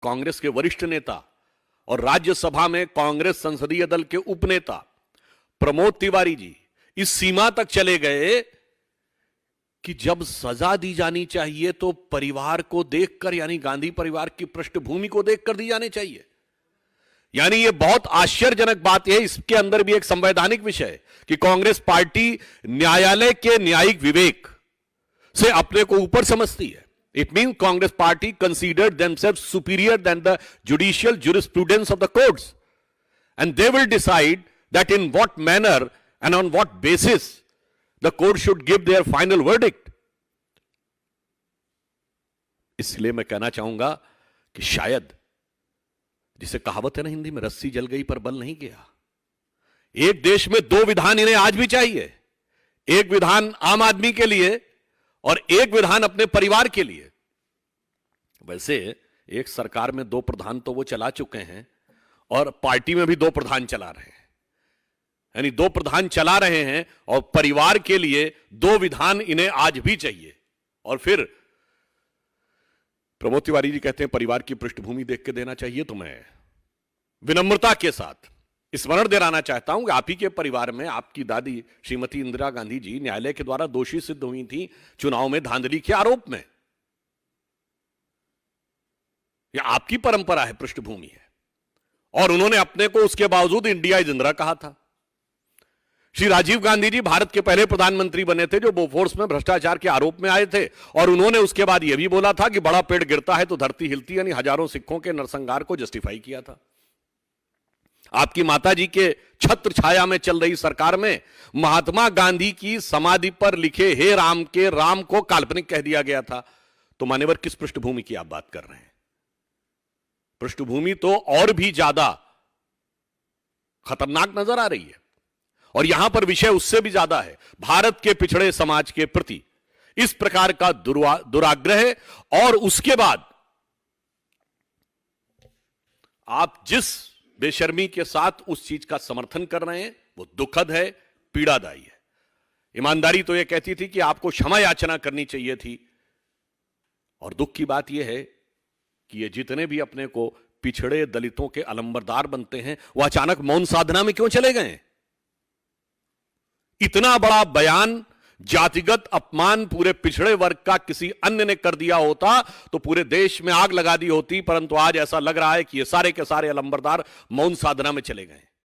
कांग्रेस के वरिष्ठ नेता और राज्यसभा में कांग्रेस संसदीय दल के उपनेता प्रमोद तिवारी जी इस सीमा तक चले गए कि जब सजा दी जानी चाहिए तो परिवार को देखकर, यानी गांधी परिवार की पृष्ठभूमि को देखकर दी जानी चाहिए। यानी यह बहुत आश्चर्यजनक बात है। इसके अंदर भी एक संवैधानिक विषय है कि कांग्रेस पार्टी न्यायालय के न्यायिक विवेक से अपने को ऊपर समझती है। It means Congress party considered themselves superior than the judicial jurisprudence of the courts, and they will decide that in what manner and on what basis the court should give their final verdict. इसलिए मैं कहना चाहूंगा कि शायद, जिसे कहावत है ना हिंदी में, रस्सी जल गई पर बल नहीं गया। एक देश में दो विधान इन्हें आज भी चाहिए, एक विधान आम आदमी के लिए और एक विधान अपने परिवार के लिए। वैसे एक सरकार में दो प्रधान तो वो चला चुके हैं और पार्टी में भी दो प्रधान चला रहे हैं, यानी दो प्रधान चला रहे हैं और परिवार के लिए दो विधान इन्हें आज भी चाहिए। और फिर प्रमोद तिवारी जी कहते हैं परिवार की पृष्ठभूमि देख के देना चाहिए। तो मैं विनम्रता के साथ स्मरण दिलाना चाहता हूं कि आप ही के परिवार में आपकी दादी श्रीमती इंदिरा गांधी जी न्यायालय के द्वारा दोषी सिद्ध हुई थी चुनाव में धांधली के आरोप में। यह आपकी परंपरा है, पृष्ठभूमि है, और उन्होंने अपने को उसके बावजूद इंडिया इज इंदिरा कहा था। श्री राजीव गांधी जी भारत के पहले प्रधानमंत्री बने थे जो बोफोर्स में भ्रष्टाचार के आरोप में आए थे, और उन्होंने उसके बाद यह भी बोला था कि बड़ा पेड़ गिरता है तो धरती हिलती, यानी हजारों सिखों के नरसंहार को जस्टिफाई किया था। आपकी माताजी के छत्र छाया में चल रही सरकार में महात्मा गांधी की समाधि पर लिखे हे राम के राम को काल्पनिक कह दिया गया था। तो मान्यवर, किस पृष्ठभूमि की आप बात कर रहे हैं? पृष्ठभूमि तो और भी ज्यादा खतरनाक नजर आ रही है, और यहां पर विषय उससे भी ज्यादा है। भारत के पिछड़े समाज के प्रति इस प्रकार का दुराग्रह, और उसके बाद आप जिस बेशर्मी के साथ उस चीज का समर्थन कर रहे हैं वो दुखद है, पीड़ादायी है। ईमानदारी तो यह कहती थी कि आपको क्षमा याचना करनी चाहिए थी, और दुख की बात यह है कि ये जितने भी अपने को पिछड़े दलितों के अलंबरदार बनते हैं वो अचानक मौन साधना में क्यों चले गए? इतना बड़ा बयान, जातिगत अपमान पूरे पिछड़े वर्ग का किसी अन्य ने कर दिया होता तो पूरे देश में आग लगा दी होती, परंतु आज ऐसा लग रहा है कि ये सारे के सारे अलंबरदार मौन साधना में चले गए।